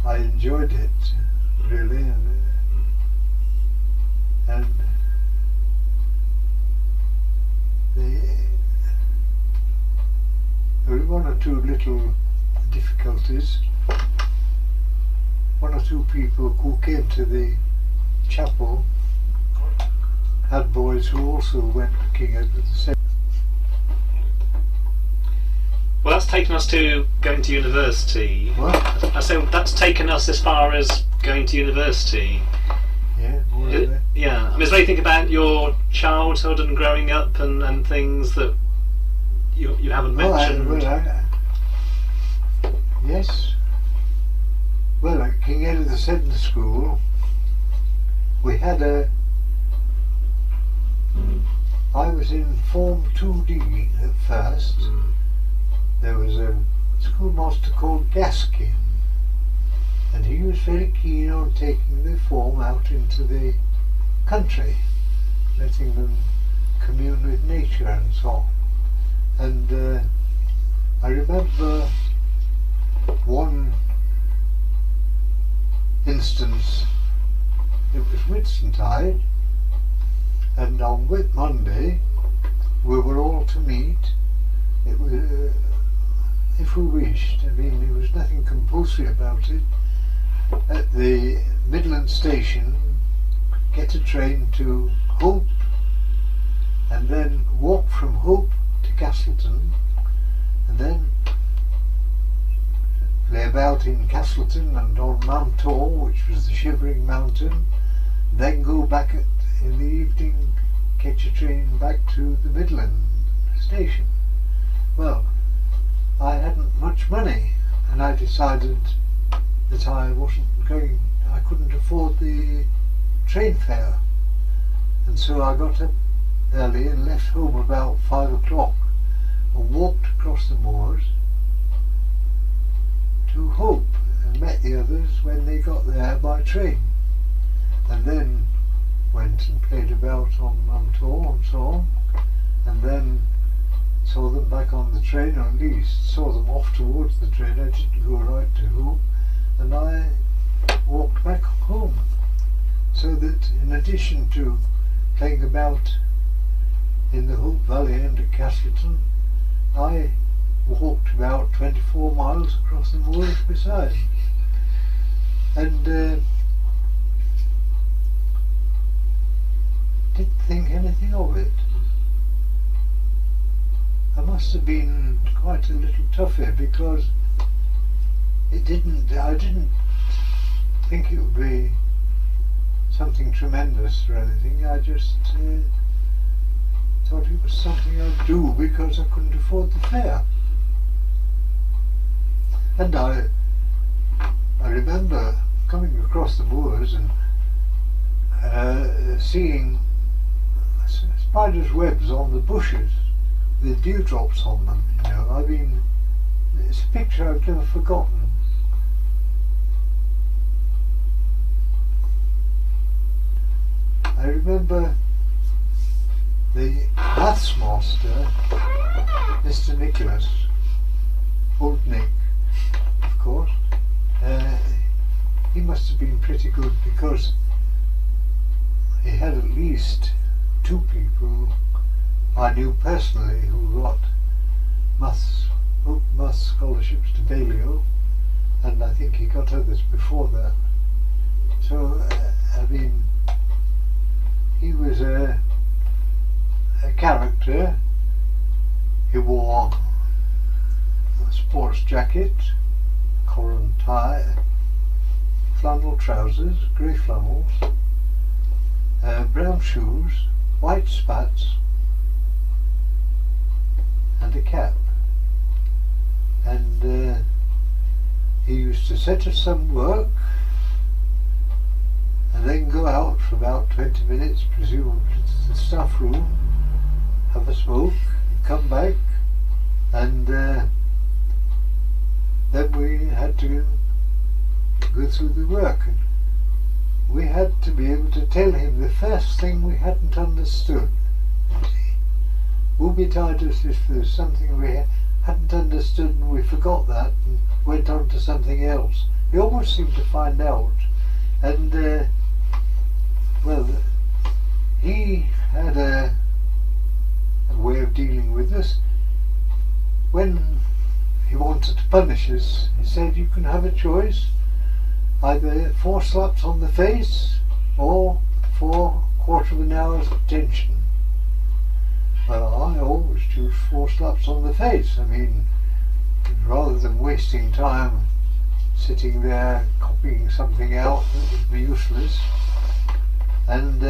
I enjoyed it really, and there were one or two little difficulties. One or two people who came to the chapel had boys who also went to King Edward VII. Well, that's taken us to going to university. What? I say that's taken us as far as going to university. Yeah, more or less. Yeah. I mean, is there anything about your childhood and growing up and things that you haven't mentioned? Yes. Well, at King Edward VII school, we had I was in Form 2D at first. There was a schoolmaster called Gaskin, and he was very keen on taking the form out into the country, letting them commune with nature and so on. And I remember one instance. It was Whitsuntide, and on Whit Monday we were all to meet. It was, if we wished, I mean, there was nothing compulsory about it, at the Midland station, get a train to Hope, and then walk from Hope to Castleton, and then lay about in Castleton and on Mount Tor, which was the Shivering Mountain, then go back in the evening, catch a train back to the Midland station. Well, I hadn't much money, and I decided that I couldn't afford the train fare, and so I got up early and left home about 5 o'clock and walked across the moors to Hope and met the others when they got there by train, and then went and played about on Muntor and so on, and then saw them back on the train, or at least saw them off towards the train. I didn't go right to Hope, and I walked back home, so that in addition to playing about in the Hope Valley and at Castleton, I walked about 24 miles across the moors beside, and didn't think anything of it. I must have been quite a little tougher because I didn't think it would be something tremendous or anything. I just thought it was something I'd do because I couldn't afford the fare. And I remember coming across the moors and seeing spiders' webs on the bushes with dewdrops on them, you know. I mean, it's a picture I've never forgotten. I remember the maths master, Mr. Nicholas, old Nick, must have been pretty good, because he had at least 2 people I knew personally who got open maths scholarships to Balliol, and I think he got others before that. So, I mean, he was a character. He wore a sports jacket, collar and tie, flannel trousers, grey flannels, brown shoes, white spats, and a cap. And he used to set us some work and then go out for about 20 minutes, presumably to the staff room, have a smoke, come back, and then we had to go through the work. And we had to be able to tell him the first thing we hadn't understood. Would be titus if there's something we hadn't understood and we forgot that and went on to something else. He almost seemed to find out. And well, he had a way of dealing with us. When he wanted to punish us, he said, you can have a choice, either 4 slaps on the face or 4 quarter of an hour's detention. Well, I always choose 4 slaps on the face. I mean, rather than wasting time sitting there copying something out that would be useless. And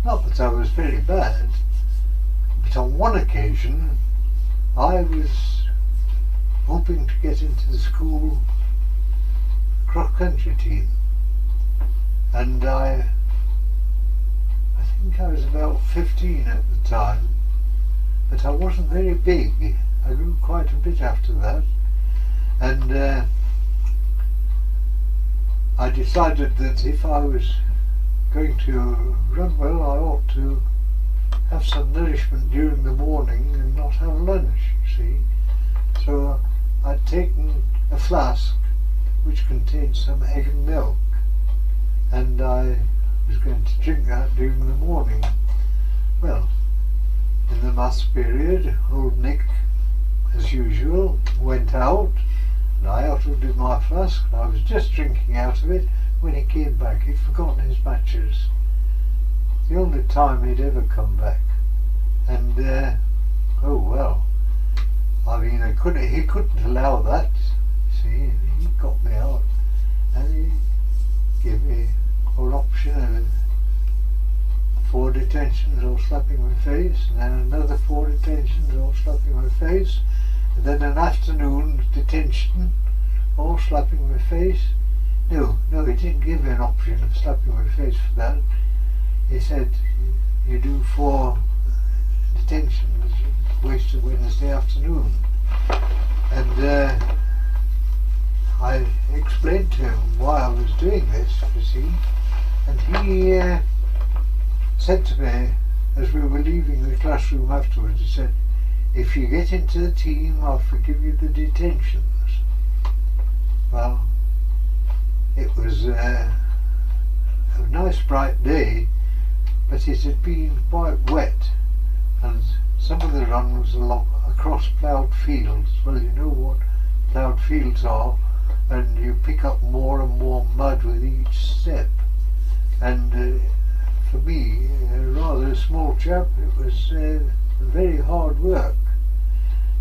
not that I was very bad, but on one occasion I was hoping to get into the school cross-country team, and I think I was about 15 at the time, but I wasn't very big. I grew quite a bit after that, and I decided that if I was going to run well, I ought to have some nourishment during the morning and not have lunch, you see. So I'd taken a flask which contained some egg and milk, and I was going to drink that during the morning. Well, in the maths period, old Nick, as usual, went out, and I outdid my flask. I was just drinking out of it when he came back. He'd forgotten his matches. The only time he'd ever come back. And oh well, I mean, he couldn't allow that, see. He got me out and he gave me an option of 4 detentions or slapping my face, and then another 4 detentions or slapping my face, and then an afternoon detention or slapping my face. No, he didn't give me an option of slapping my face for that. He said, you do 4 detentions, wasted Wednesday afternoon. And I explained to him why I was doing this, you see, and he said to me, as we were leaving the classroom afterwards, he said, if you get into the team, I'll forgive you the detentions. Well, it was a nice bright day, but it had been quite wet, and some of the run was across ploughed fields. Well, you know what ploughed fields are, and you pick up more and more mud with each step. And for me, rather a small chap, it was very hard work.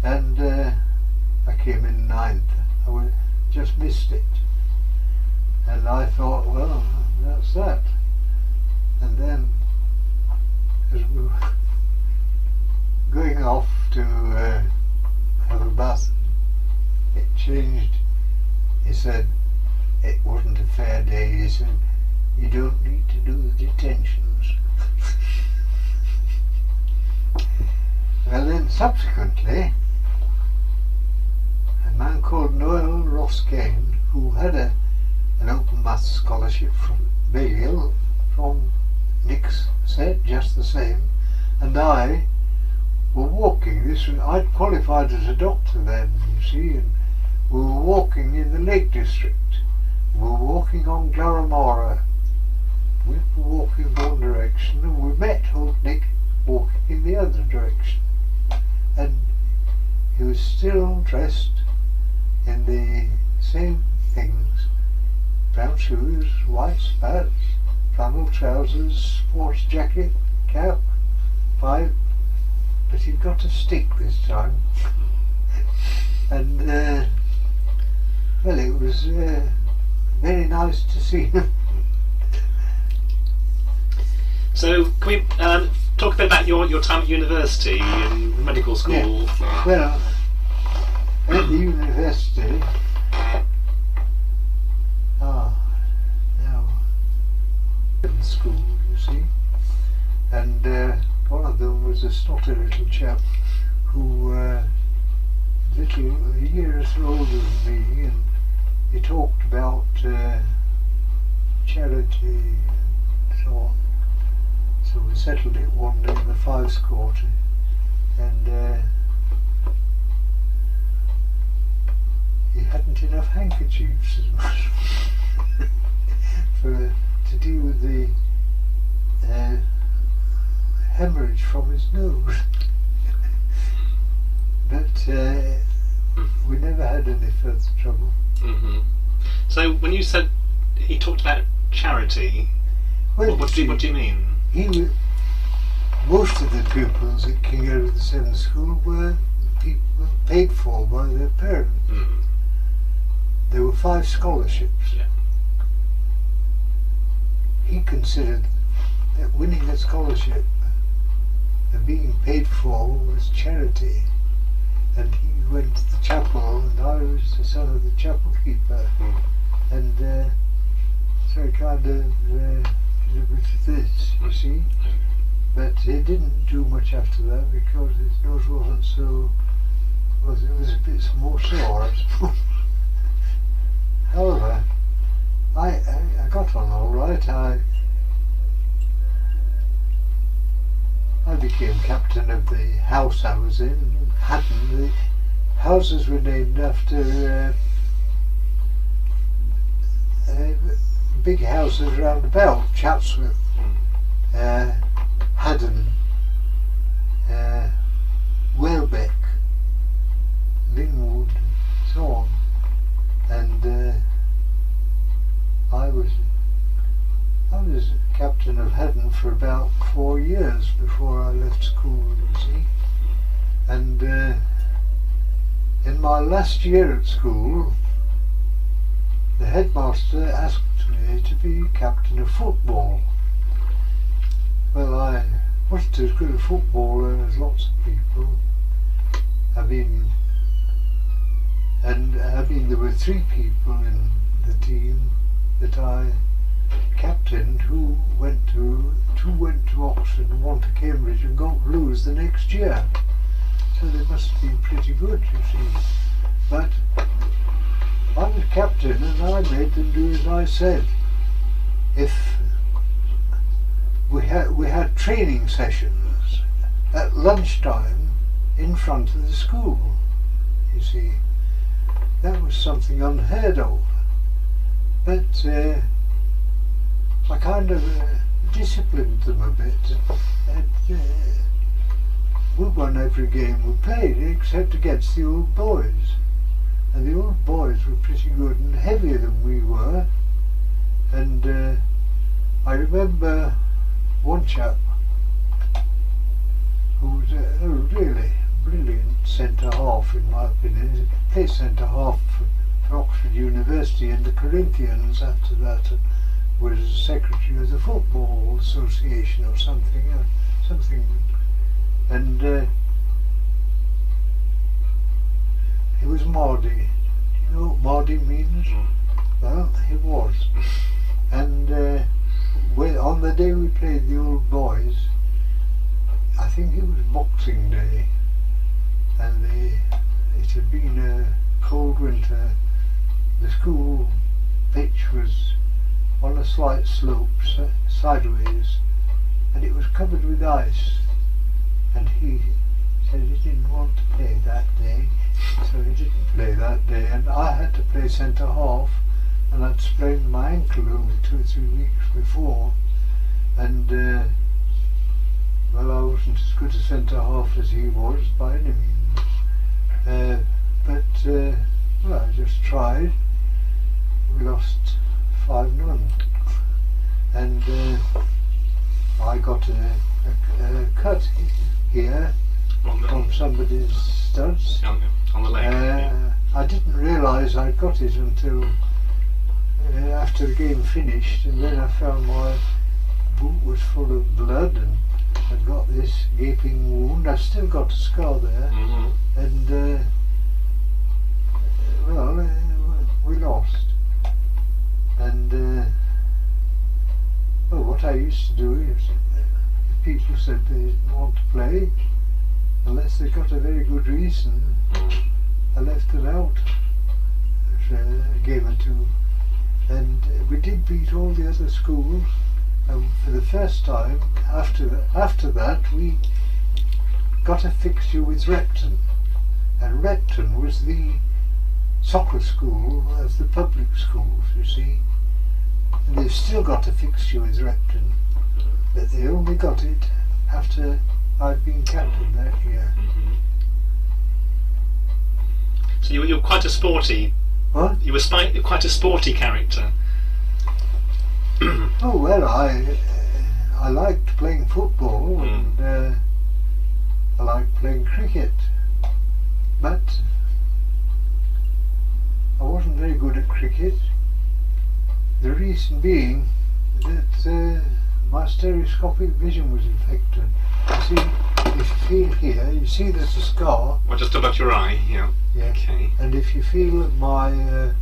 And I came in 9th. I just missed it. And I thought, well, that's that. And then, as we were going off to have a bath, it changed. He said, it wasn't a fair day. He said, you don't need to do the detentions. Well, then subsequently, a man called Noel Roskane, who had an open maths scholarship from Balliol, from Nick's set, just the same, and I were walking. I'd qualified as a doctor then, you see, and we were walking in the Lake District, We were walking on Glaramara. We were walking one direction and we met old Nick walking in the other direction. And he was still dressed in the same things. Brown shoes, white spats, flannel trousers, sports jacket, cap, pipe. But he'd got a stick this time. And, well, it was very nice to see him. So, can we talk a bit about your time at university and medical school? Yeah. Well, at the university, now, in school, you see, and one of them was a snotty little chap who, a year older than me, and he talked about charity and so on. So we settled it one day in the Fives Quarter, and he hadn't enough handkerchiefs to deal with the hemorrhage from his nose. But we never had any further trouble. Mm-hmm. So when you said he talked about charity, Well, what do you mean? Most of the pupils at King Edward VII School were people paid for by their parents. Mm. There were 5 scholarships. Yeah. He considered that winning a scholarship and being paid for was charity. And he went to the chapel, and I was the son of the chapel keeper. Mm. And so he kind of did a bit of this, you see. But he didn't do much after that because his nose wasn't so, it was a bit more sore, I suppose. However, I got on all right. I became captain of the house I was in, Haddon. The houses were named after big houses round about, Chatsworth, Haddon, Welbeck, Linwood, so on. And I was captain of Haddon for about 4 years before I left school, you see. And in my last year at school, the headmaster asked me to be captain of football. Well, I wasn't as good a footballer as lots of people. There were 3 people in the team that I captained who went to Oxford and one to Cambridge and got blues the next year. So they must have been pretty good, you see. But I was captain and I made them do as I said. If we had training sessions at lunchtime in front of the school, you see. That was something unheard of. But I kind of disciplined them a bit. And we won every game we played except against the old boys. And the old boys were pretty good and heavier than we were. And I remember one chap who was a really brilliant centre-half in my opinion. He played centre-half for Oxford University and the Corinthians after that, and was secretary of the Football Association or something. And he was Mardy. Do you know what Mardy means? Well, he was. And on the day we played the old boys, I think it was Boxing Day, and it had been a cold winter. The school pitch was on a slight slope, sideways, and it was covered with ice. And he said he didn't want to play that day, so he didn't play that day. And I had to play centre half, and I'd sprained my ankle only 2 or 3 weeks before, and well, I wasn't as good a centre half as he was by any means, but well, I just tried. We lost 5-0, and I got a cut here from somebody's studs on the leg. I didn't realise I'd got it until after the game finished, and then I found my boot was full of blood, and I'd got this gaping wound. I've still got a scar there, and well, we lost. And well, what I used to do is, people said they didn't want to play unless they got a very good reason. I left it out for a game or two, and we did beat all the other schools. And for the first time, after that, we got a fixture with Repton, and Repton was the soccer school of the public schools, you see. And they've still got a fixture with Repton, but they only got it after I'd been captain that year. So you're quite a sporty. What? You were quite a sporty character. Oh well, I liked playing football, and I liked playing cricket, but I wasn't very good at cricket. The reason being that my stereoscopic vision was affected. You see, if you feel here, you see there's a scar. Well, just above your eye, yeah. Okay. And if you feel that my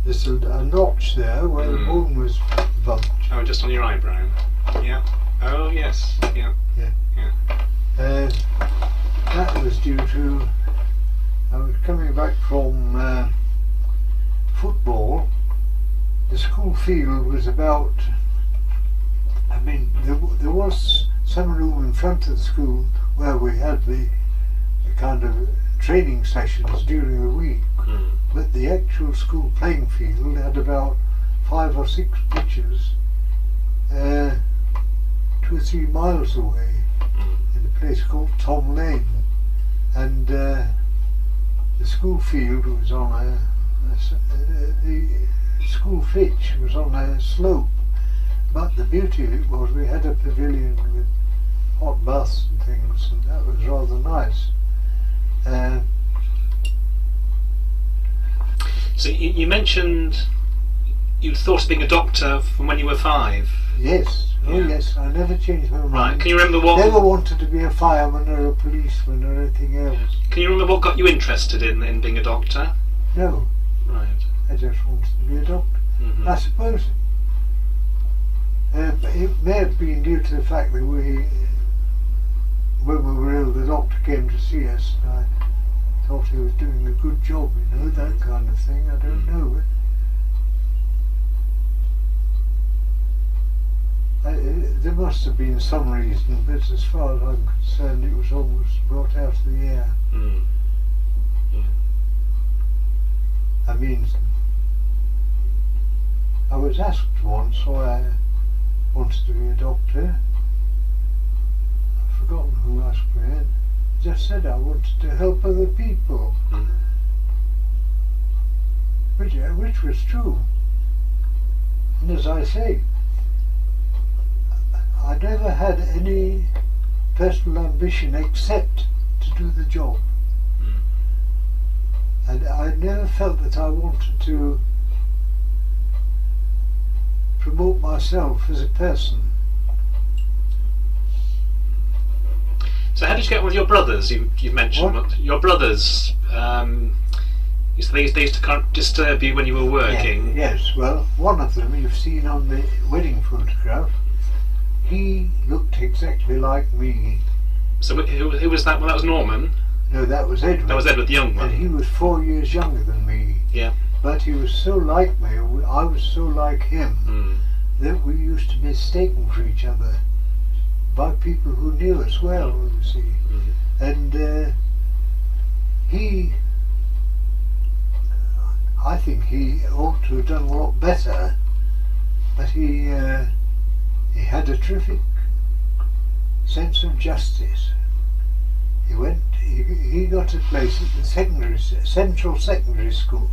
there's a notch there where the bone was bumped. Oh, just on your eyebrow. Yeah. Oh yes. Yeah. That was due to I was coming back from football. The school field was about, I mean, there was some room in front of the school where we had the kind of training sessions during the week, but the actual school playing field had about 5 or 6 pitches 2 or 3 miles away in a place called Tom Lane, and the school field was on the school pitch was on a slope, but the beauty of it was we had a pavilion with hot baths and things, and that was rather nice. So you mentioned you thought of being a doctor from when you were 5. Yes, yes, I never changed my mind. Right, can you remember what... Never wanted to be a fireman or a policeman or anything else. Can you remember what got you interested in being a doctor? No. Right. I just wanted to be a doctor. I suppose it may have been due to the fact that when we were ill, the doctor came to see us, and I thought he was doing a good job, you know, that kind of thing. I don't know. There must have been some reason, but as far as I'm concerned, it was almost brought out of the air. I mean, I was asked once why I wanted to be a doctor. I've forgotten who asked me. I just said I wanted to help other people, which was true. And as I say, I never had any personal ambition except to do the job. And I never felt that I wanted to promote myself as a person. So how did you get on with your brothers? You've mentioned your brothers. They used to kind of disturb you when you were working. Yes, well, one of them you've seen on the wedding photograph. He looked exactly like me. So who was that? Well, that was Norman. No, that was Edward. That was Edward, the young one. And he was 4 years younger than me. Yeah. But he was so like me, I was so like him, that we used to be mistaken for each other by people who knew us well, you see. I think he ought to have done a lot better, but he had a terrific sense of justice. He got a place at the Central Secondary School,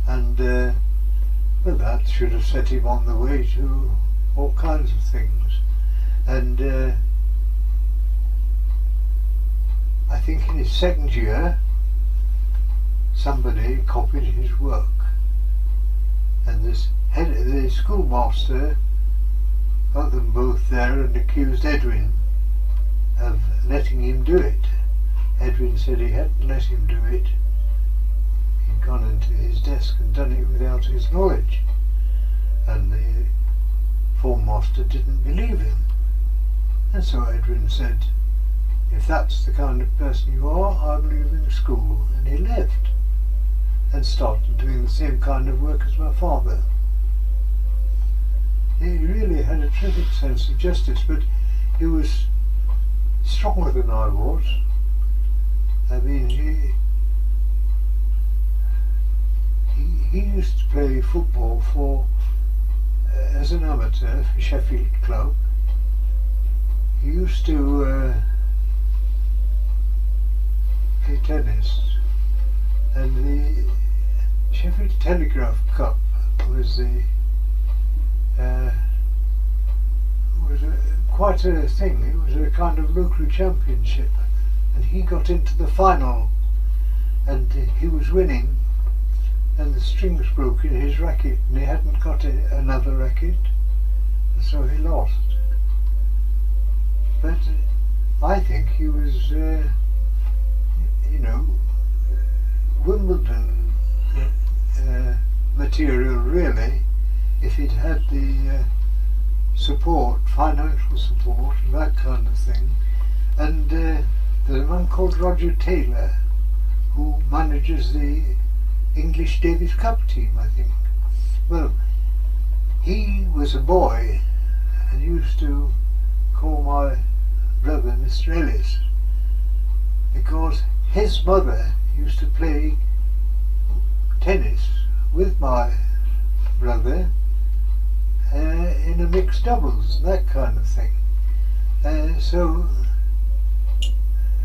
and well, that should have set him on the way to all kinds of things. And I think in his second year somebody copied his work, and the schoolmaster got them both there and accused Edwin of letting him do it. Edwin said he hadn't let him do it. He'd gone into his desk and done it without his knowledge, and the form master didn't believe him. And so Edwin said, "If that's the kind of person you are, I'm leaving school." And he left and started doing the same kind of work as my father. He really had a terrific sense of justice, but he was stronger than I was. I mean, he used to play football as an amateur for Sheffield club. He used to play tennis, and the Sheffield Telegraph Cup was quite a thing. It was a kind of local championship, and he got into the final, and he was winning, and the strings broke in his racket, and he hadn't got another racket, so he lost. But I think he was, Wimbledon material, really, if he'd had the support, financial support, and that kind of thing. And there's a man called Roger Taylor who manages the English Davis Cup team, I think. Well, he was a boy and used to call my brother Mr. Ellis, because his mother used to play tennis with my brother in a mixed doubles, that kind of thing. So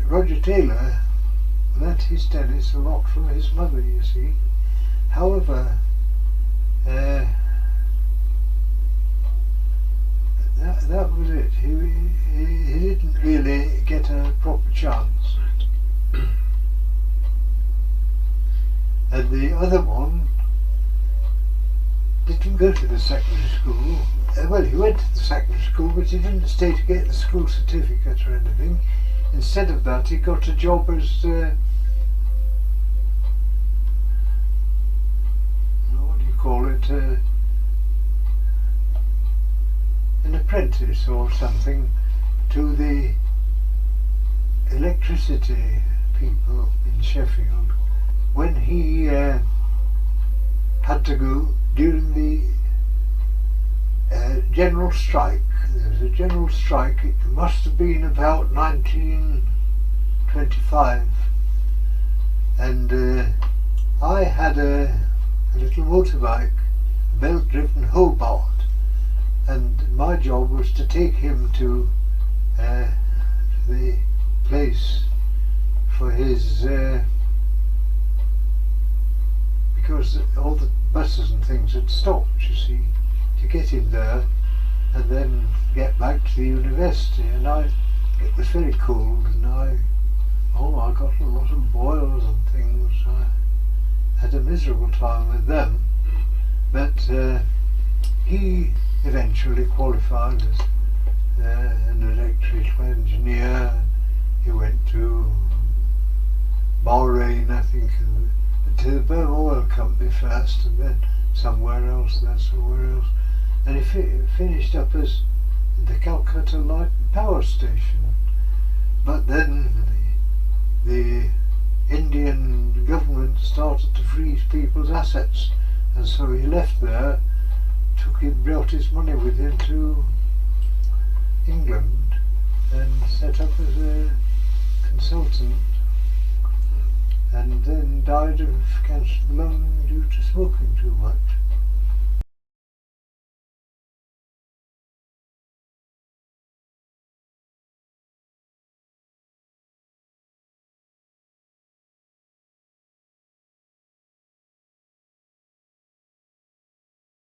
Roger Taylor learnt his tennis a lot from his mother, you see. However, that was it. He didn't really get a proper chance. And the other one didn't go to the secondary school. Well, he went to the secondary school, but he didn't stay to get the school certificate or anything. Instead of that, he got a job as what do you call it? An apprentice or something to the electricity people in Sheffield. When he had to go during the general strike, there was a general strike, it must have been about 1925, and I had a little motorbike, a belt-driven Hobart, and my job was to take him to the place for his because all the buses and things had stopped, you see, to get him there and then get back to the university. And it was very cold, and I got a lot of boils and things. I had a miserable time with them, but he eventually qualified as an electrical engineer. He went to Bahrain, I think, to the Burma Oil Company first, and then somewhere else, and he finished up as the Calcutta Light Power Station. But then the Indian government started to freeze people's assets, and so he left there, brought his money with him to England and set up as a consultant. and then died of cancer of the lung due to smoking too much.